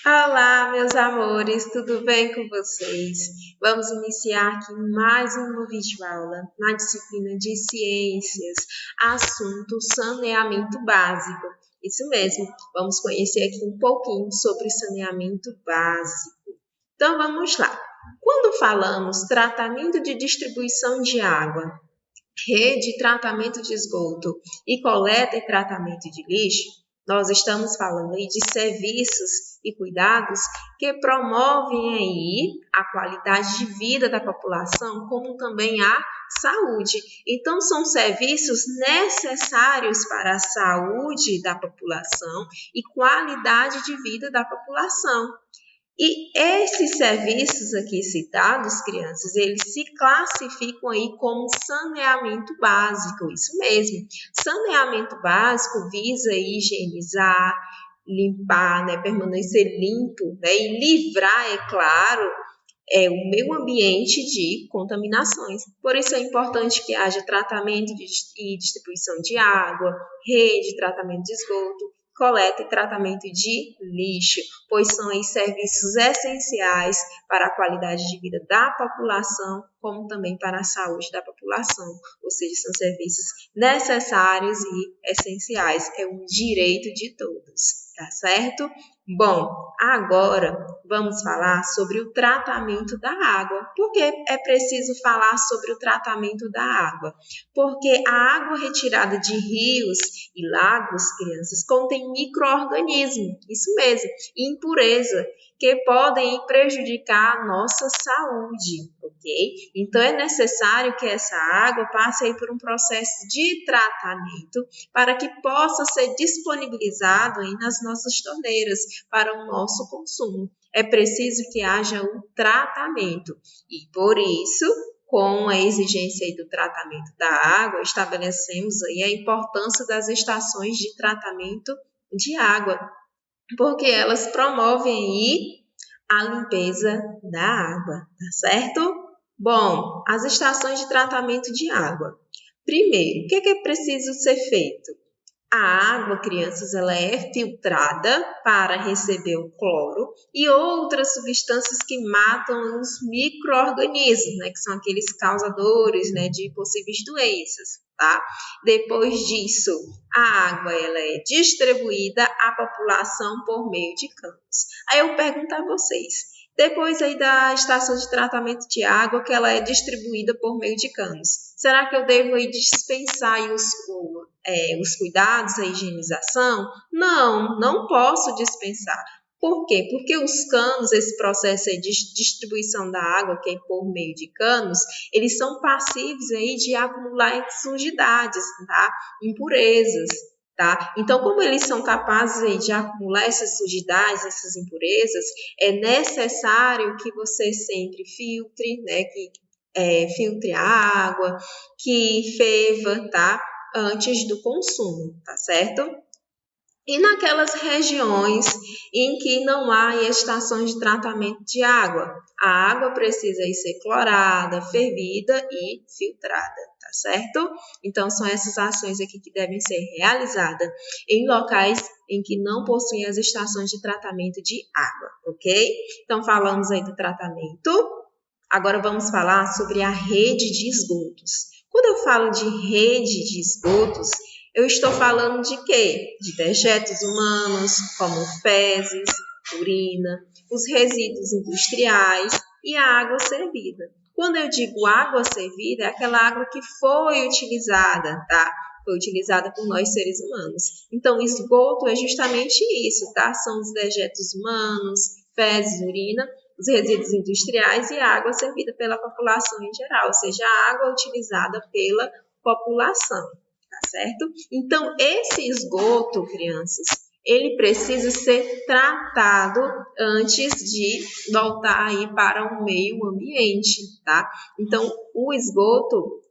Olá, meus amores, tudo bem com vocês? Vamos iniciar aqui mais uma videoaula na disciplina de Ciências, assunto saneamento básico. Isso mesmo, vamos conhecer aqui um pouquinho sobre saneamento básico. Então vamos lá. Quando falamos tratamento de distribuição de água, rede de tratamento de esgoto e coleta e tratamento de lixo, nós estamos falando aí de serviços e cuidados que promovem aí a qualidade de vida da população, como também a saúde. Então, são serviços necessários para a saúde da população e qualidade de vida da população. E esses serviços aqui citados, crianças, eles se classificam aí como saneamento básico, isso mesmo. Saneamento básico visa higienizar, limpar, permanecer limpo, e livrar, é claro, o meio ambiente de contaminações. Por isso é importante que haja tratamento e distribuição de água, rede de tratamento de esgoto, coleta e tratamento de lixo, pois são aí serviços essenciais para a qualidade de vida da população, como também para a saúde da população, ou seja, são serviços necessários e essenciais, é um direito de todos, tá certo? Bom, agora vamos falar sobre o tratamento da água. Por que é preciso falar sobre o tratamento da água? Porque a água retirada de rios e lagos, crianças, contém micro-organismos, isso mesmo, e impureza, que podem prejudicar a nossa saúde, ok? Então, é necessário que essa água passe aí por um processo de tratamento para que possa ser disponibilizado aí nas nossas torneiras para o nosso consumo. É preciso que haja um tratamento e, por isso, com a exigência aí do tratamento da água, estabelecemos aí a importância das estações de tratamento de água, porque elas promovem aí a limpeza da água, tá certo? Bom, as estações de tratamento de água. Primeiro, o que é preciso ser feito? A água, crianças, ela é filtrada para receber o cloro e outras substâncias que matam os micro-organismos, que são aqueles causadores, de possíveis doenças, tá? Depois disso, a água ela é distribuída à população por meio de canos. Aí eu pergunto a vocês, depois aí da estação de tratamento de água, que ela é distribuída por meio de canos, será que eu devo aí dispensar aí os cuidados, a higienização? Não, não posso dispensar. Por quê? Porque os canos, esse processo aí de distribuição da água, que é por meio de canos, eles são passíveis aí de acumular sujidades, tá? Impurezas. Tá? Então, como eles são capazes aí de acumular essas sujidades, essas impurezas, é necessário que você sempre filtre, filtre a água, que ferva, tá? Antes do consumo, tá certo? E naquelas regiões em que não há estações de tratamento de água, a água precisa ser clorada, fervida e filtrada, tá certo? Então, são essas ações aqui que devem ser realizadas em locais em que não possuem as estações de tratamento de água, ok? Então, falamos aí do tratamento. Agora vamos falar sobre a rede de esgotos. Quando eu falo de rede de esgotos, eu estou falando de quê? De dejetos humanos, como fezes, urina, os resíduos industriais e a água servida. Quando eu digo água servida, é aquela água que foi utilizada, tá? Foi utilizada por nós seres humanos. Então, esgoto é justamente isso, tá? São os dejetos humanos, fezes, urina, os resíduos industriais e a água servida pela população em geral, ou seja, a água utilizada pela população, tá certo? Então, esse esgoto, crianças, ele precisa ser tratado antes de voltar aí para o meio ambiente, tá? Então, o esgoto,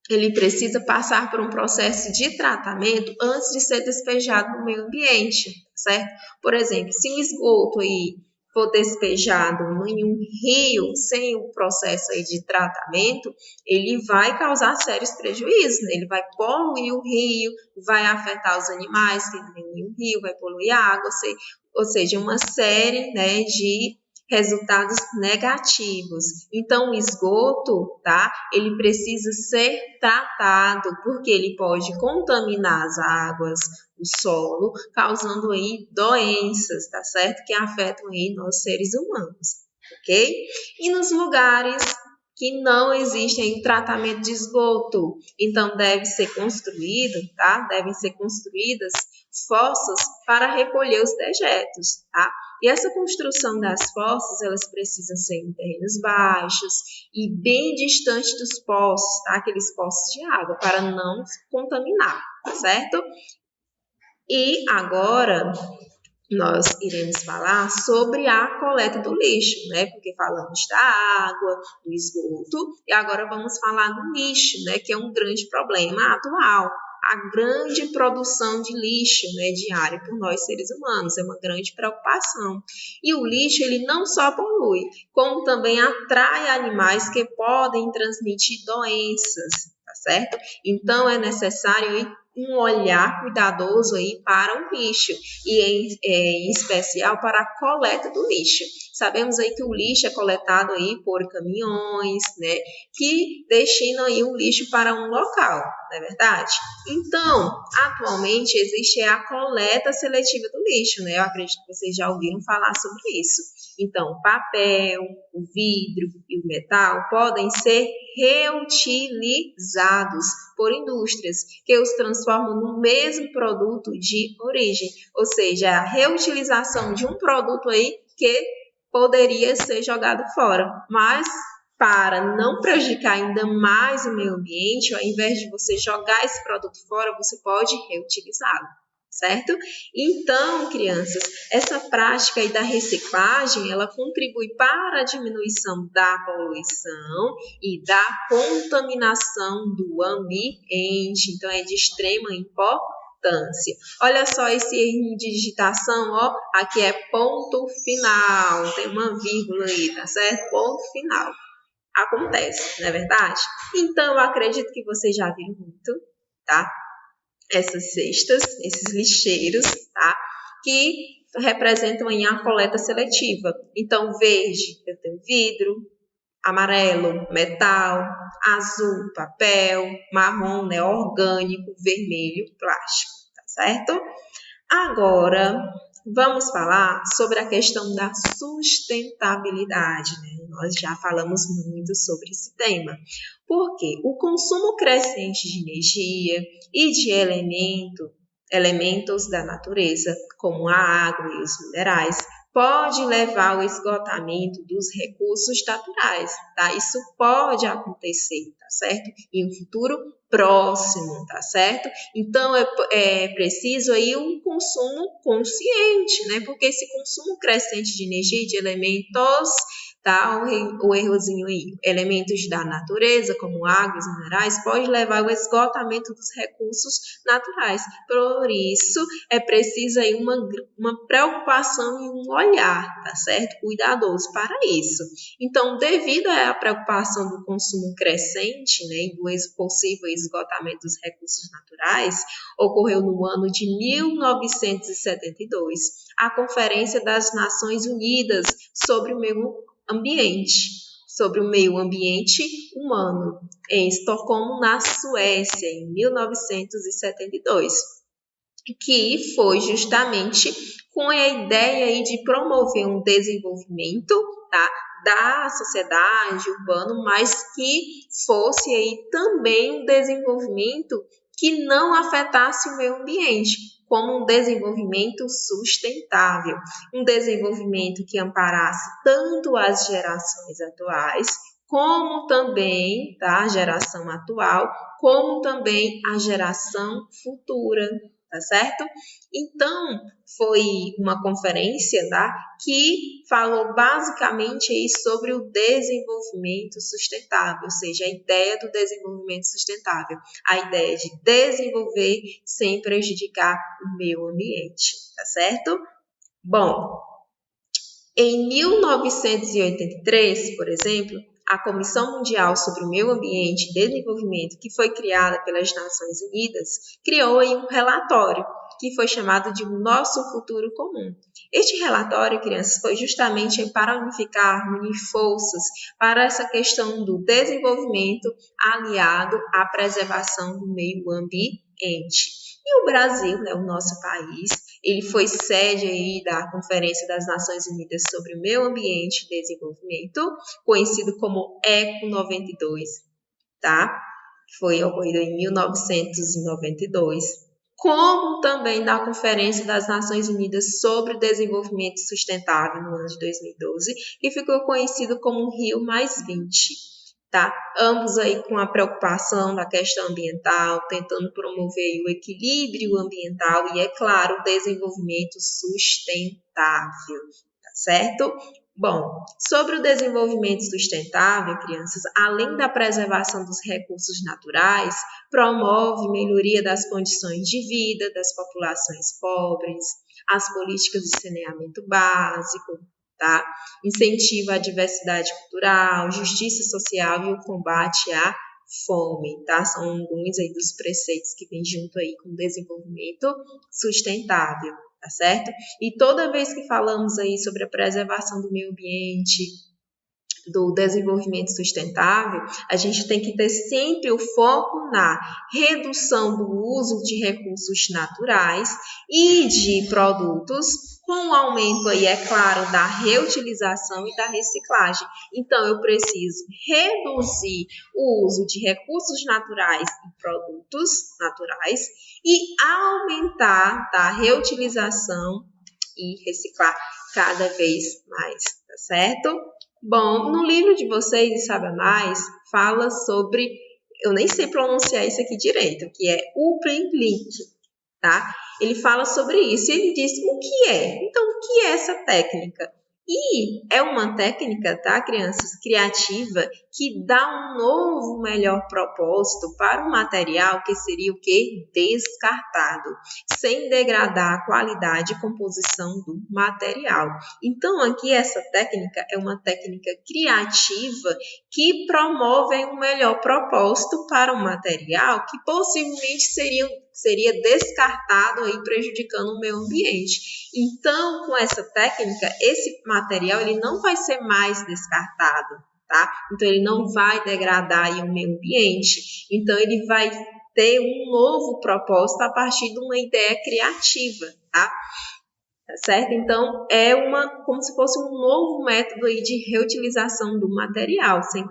ele precisa passar por um processo de tratamento antes de ser despejado no meio ambiente, certo? Por exemplo, se o esgoto aí for despejado em um rio sem o processo aí de tratamento, ele vai causar sérios prejuízos, né? Ele vai poluir o rio, vai afetar os animais que vivem no rio, vai poluir a água, ou seja, uma série, né, de resultados negativos. Então, o esgoto, tá? Ele precisa ser tratado, porque ele pode contaminar as águas, o solo, causando aí doenças, tá certo? Que afetam aí nós seres humanos, ok? E nos lugares que não existem tratamento de esgoto, então deve ser construído, tá? Devem ser construídas fossas para recolher os dejetos, tá? E essa construção das fossas, elas precisam ser em terrenos baixos e bem distante dos poços, tá? Aqueles poços de água, para não contaminar, tá certo? E agora nós iremos falar sobre a coleta do lixo, né? Porque falamos da água, do esgoto, e agora vamos falar do lixo, né? Que é um grande problema atual. A grande produção de lixo, né, diária por nós seres humanos é uma grande preocupação. E o lixo, ele não só polui, como também atrai animais que podem transmitir doenças, tá certo? Então é necessário um olhar cuidadoso aí para o lixo e em especial para a coleta do lixo. Sabemos aí que o lixo é coletado aí por caminhões, né, que destinam aí o lixo para um local, não é verdade? Então, atualmente existe a coleta seletiva do lixo, né? Eu acredito que vocês já ouviram falar sobre isso. Então, o papel, o vidro e o metal podem ser reutilizados por indústrias que os transformam no mesmo produto de origem, ou seja, a reutilização de um produto aí que poderia ser jogado fora, mas para não prejudicar ainda mais o meio ambiente, ao invés de você jogar esse produto fora, você pode reutilizá-lo, certo? Então, crianças, essa prática aí da reciclagem, ela contribui para a diminuição da poluição e da contaminação do ambiente. Então, é de extrema importância. Olha só esse erro de digitação, ó, aqui é ponto final, tem uma vírgula aí, tá certo? Ponto final. Acontece, não é verdade? Então, eu acredito que vocês já viram muito, tá? Essas cestas, esses lixeiros, tá? Que representam aí a coleta seletiva. Então, verde, eu tenho vidro, amarelo, metal, azul, papel, marrom, né, orgânico, vermelho, plástico, tá certo? Agora, vamos falar sobre a questão da sustentabilidade, né? Nós já falamos muito sobre esse tema. Porque o consumo crescente de energia e de elementos da natureza, como a água e os minerais, pode levar ao esgotamento dos recursos naturais, tá? Isso pode acontecer, tá certo? Em um futuro próximo, tá certo? Então, é preciso aí um consumo consciente, né? Porque esse consumo crescente de energia e de elementos, tá? O errozinho aí, elementos da natureza, como águas, minerais, pode levar ao esgotamento dos recursos naturais. Por isso, é preciso aí uma preocupação e um olhar, tá certo? Cuidadoso para isso. Então, devido à preocupação do consumo crescente, né, e do possível esgotamento dos recursos naturais, ocorreu no ano de 1972 a Conferência das Nações Unidas sobre o Meio Ambiente Humano, em Estocolmo, na Suécia, em 1972, que foi justamente com a ideia aí de promover um desenvolvimento, tá, da sociedade urbana, mas que fosse aí também um desenvolvimento que não afetasse o meio ambiente, como um desenvolvimento sustentável, um desenvolvimento que amparasse tanto as gerações atuais, como também, tá, a geração atual, como também a geração futura, tá certo? Então, foi uma conferência, tá, que falou basicamente aí sobre o desenvolvimento sustentável, ou seja, a ideia do desenvolvimento sustentável, a ideia de desenvolver sem prejudicar o meio ambiente, tá certo? Bom, Em 1983, por exemplo, a Comissão Mundial sobre o Meio Ambiente e Desenvolvimento, que foi criada pelas Nações Unidas, criou aí um relatório que foi chamado de Nosso Futuro Comum. Este relatório, crianças, foi justamente para unificar, unir forças para essa questão do desenvolvimento aliado à preservação do meio ambiente. E o Brasil, né, o nosso país, ele foi sede aí da Conferência das Nações Unidas sobre o Meio Ambiente e Desenvolvimento, conhecido como ECO 92, tá? Foi ocorrido em 1992, como também da Conferência das Nações Unidas sobre o Desenvolvimento Sustentável no ano de 2012, que ficou conhecido como Rio Mais 20. Tá? Ambos aí com a preocupação da questão ambiental, tentando promover o equilíbrio ambiental e, é claro, o desenvolvimento sustentável, tá certo? Bom, sobre o desenvolvimento sustentável, crianças, além da preservação dos recursos naturais, promove melhoria das condições de vida das populações pobres, as políticas de saneamento básico, tá? Incentiva a diversidade cultural, justiça social e o combate à fome, tá? São alguns aí dos preceitos que vêm junto aí com o desenvolvimento sustentável, tá certo? E toda vez que falamos aí sobre a preservação do meio ambiente, do desenvolvimento sustentável, a gente tem que ter sempre o foco na redução do uso de recursos naturais e de produtos, com o aumento aí, é claro, da reutilização e da reciclagem. Então, eu preciso reduzir o uso de recursos naturais e produtos naturais e aumentar a reutilização e reciclar cada vez mais, tá certo? Bom, no livro de vocês, Saiba Mais, fala sobre, eu nem sei pronunciar isso aqui direito, que é Uplink, tá? Ele fala sobre isso e ele diz o que é. Então, o que é essa técnica? E é uma técnica, tá, crianças, criativa, que dá um novo, melhor propósito para o material que seria o que? Descartado, sem degradar a qualidade e composição do material. Então, aqui essa técnica é uma técnica criativa que promove um melhor propósito para o material que possivelmente seria descartado aí, prejudicando o meio ambiente. Então, com essa técnica, esse material ele não vai ser mais descartado, tá? Então, ele não vai degradar aí o meio ambiente. Então, ele vai ter um novo propósito a partir de uma ideia criativa, tá? Tá certo? Então, é como se fosse um novo método aí de reutilização do material, sem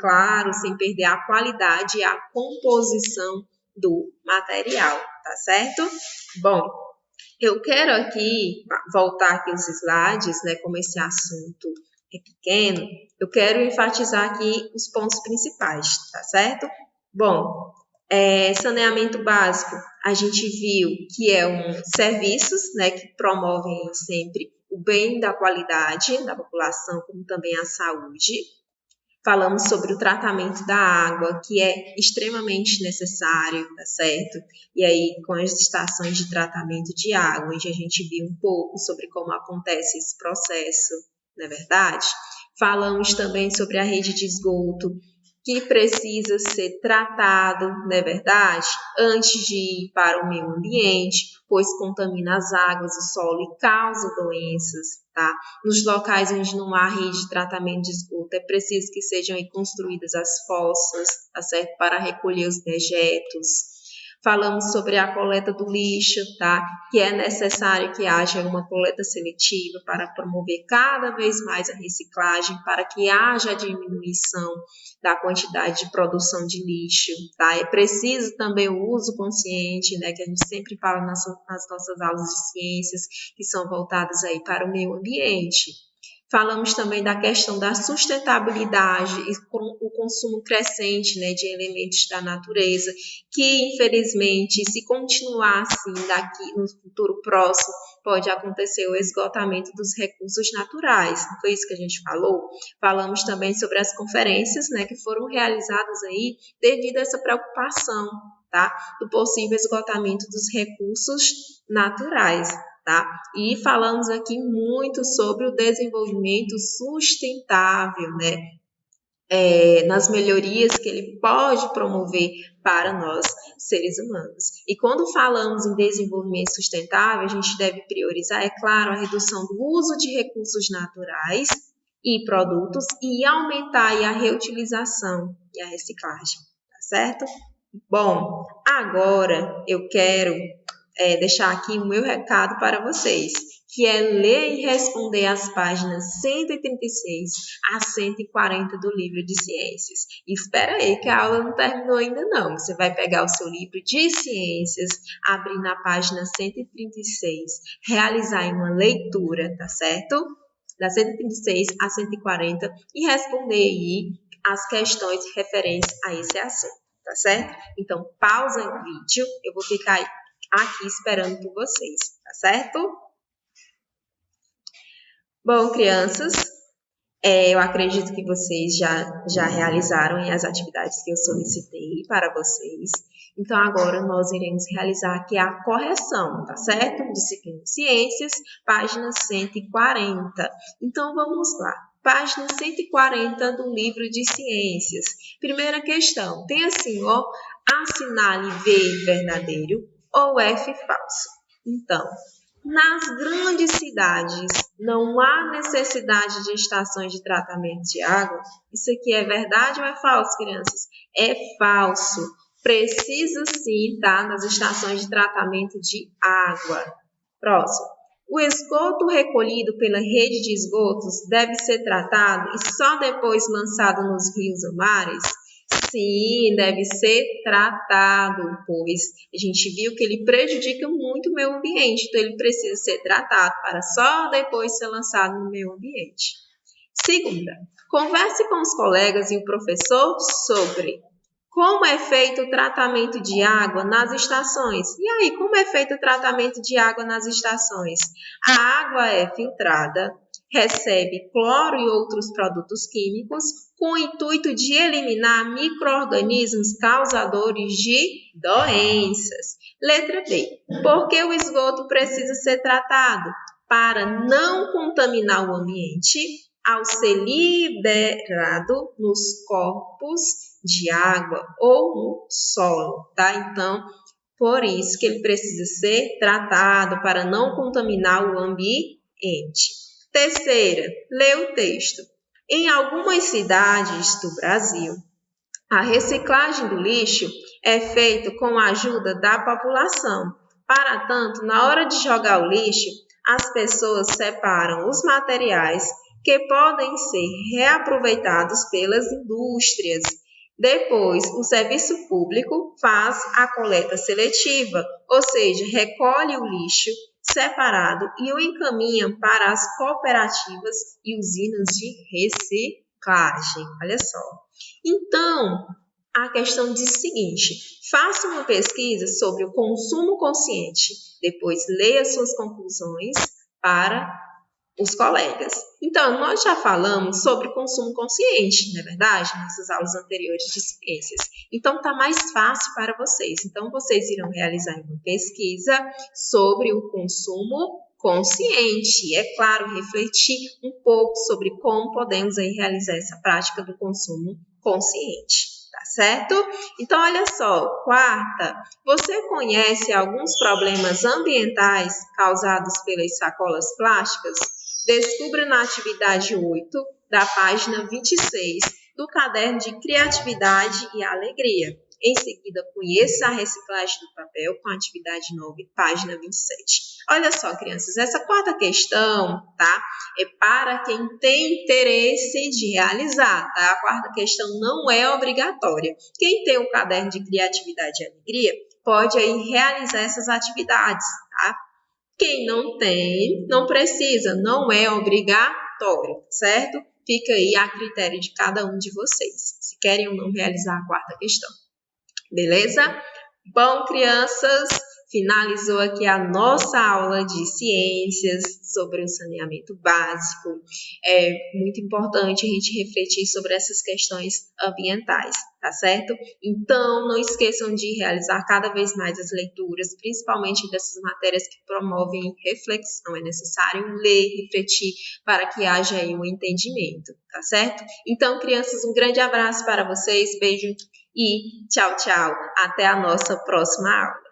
perder a qualidade e a composição do material, tá certo? Bom, eu quero aqui voltar aqui os slides, né, como esse assunto é pequeno, eu quero enfatizar aqui os pontos principais, tá certo? Bom, saneamento básico, a gente viu que é serviços, né, que promovem sempre o bem da qualidade da população, como também a saúde. Falamos sobre o tratamento da água, que é extremamente necessário, tá certo? E aí, com as estações de tratamento de água, onde a gente viu um pouco sobre como acontece esse processo, não é verdade? Falamos também sobre a rede de esgoto, que precisa ser tratado, não é verdade? Antes de ir para o meio ambiente, pois contamina as águas, o solo e causa doenças, tá? Nos locais onde não há rede de tratamento de esgoto, é preciso que sejam aí construídas as fossas, tá certo? Para recolher os dejetos. Falamos sobre a coleta do lixo, tá? Que é necessário que haja uma coleta seletiva para promover cada vez mais a reciclagem, para que haja a diminuição da quantidade de produção de lixo, tá? É preciso também o uso consciente, né? Que a gente sempre fala nas nossas aulas de ciências, que são voltadas aí para o meio ambiente. Falamos também da questão da sustentabilidade e com o consumo crescente, né, de elementos da natureza, que infelizmente, se continuar assim daqui no futuro próximo, pode acontecer o esgotamento dos recursos naturais. Não foi isso que a gente falou? Falamos também sobre as conferências, né, que foram realizadas aí devido a essa preocupação, tá, do possível esgotamento dos recursos naturais. tá? E falamos aqui muito sobre o desenvolvimento sustentável, né? Nas melhorias que ele pode promover para nós, seres humanos. E quando falamos em desenvolvimento sustentável, a gente deve priorizar, é claro, a redução do uso de recursos naturais e produtos e aumentar a reutilização e a reciclagem, tá certo? Bom, agora eu quero deixar aqui o meu recado para vocês, que é ler e responder as páginas 136 a 140 do livro de ciências. E espera aí que a aula não terminou ainda não. Você vai pegar o seu livro de ciências, abrir na página 136, realizar uma leitura, tá certo? Da 136 a 140 e responder aí as questões referentes a esse assunto, tá certo? Então, pausa o vídeo, eu vou ficar aqui esperando por vocês, tá certo? Bom, crianças, eu acredito que vocês já realizaram as atividades que eu solicitei para vocês. Então, agora nós iremos realizar aqui a correção, tá certo? Disciplina de Ciências, página 140. Então, vamos lá. Página 140 do livro de Ciências. Primeira questão, tem assim, ó, assinale V verdadeiro ou F falso. Então, nas grandes cidades não há necessidade de estações de tratamento de água? Isso aqui é verdade ou é falso, crianças? É falso. Precisa sim estar nas estações de tratamento de água. Próximo. O esgoto recolhido pela rede de esgotos deve ser tratado e só depois lançado nos rios ou mares? Sim, deve ser tratado, pois a gente viu que ele prejudica muito o meio ambiente, então ele precisa ser tratado para só depois ser lançado no meio ambiente. Segunda, converse com os colegas e o professor sobre como é feito o tratamento de água nas estações. E aí, como é feito o tratamento de água nas estações? A água é filtrada, recebe cloro e outros produtos químicos com o intuito de eliminar micro-organismos causadores de doenças. Letra B. Por que o esgoto precisa ser tratado? Para não contaminar o ambiente ao ser liberado nos corpos de água ou no solo, tá? Então, por isso que ele precisa ser tratado para não contaminar o ambiente. Terceira, lê o texto. Em algumas cidades do Brasil, a reciclagem do lixo é feita com a ajuda da população. Para tanto, na hora de jogar o lixo, as pessoas separam os materiais que podem ser reaproveitados pelas indústrias. Depois, o serviço público faz a coleta seletiva, ou seja, recolhe o lixo separado e o encaminha para as cooperativas e usinas de reciclagem. Olha só. Então, a questão diz o seguinte: faça uma pesquisa sobre o consumo consciente, depois leia suas conclusões para os colegas. Então, nós já falamos sobre consumo consciente, não é verdade? Nessas aulas anteriores de ciências. Então, está mais fácil para vocês. Então, vocês irão realizar uma pesquisa sobre o consumo consciente. E, é claro, refletir um pouco sobre como podemos aí realizar essa prática do consumo consciente. Tá certo? Então, olha só, quarta, você conhece alguns problemas ambientais causados pelas sacolas plásticas? Descubra na atividade 8 da página 26 do caderno de Criatividade e Alegria. Em seguida, conheça a reciclagem do papel com a atividade 9, página 27. Olha só, crianças, essa quarta questão, tá? É para quem tem interesse de realizar, tá? A quarta questão não é obrigatória. Quem tem o caderno de Criatividade e Alegria pode aí realizar essas atividades, tá? Quem não tem, não precisa, não é obrigatório, certo? Fica aí a critério de cada um de vocês, se querem ou não realizar a quarta questão. Beleza? Bom, crianças, finalizou aqui a nossa aula de ciências sobre o saneamento básico. É muito importante a gente refletir sobre essas questões ambientais, tá certo? Então, não esqueçam de realizar cada vez mais as leituras, principalmente dessas matérias que promovem reflexão. É necessário ler, refletir, para que haja aí um entendimento, tá certo? Então, crianças, um grande abraço para vocês, beijo e tchau, tchau. Até a nossa próxima aula.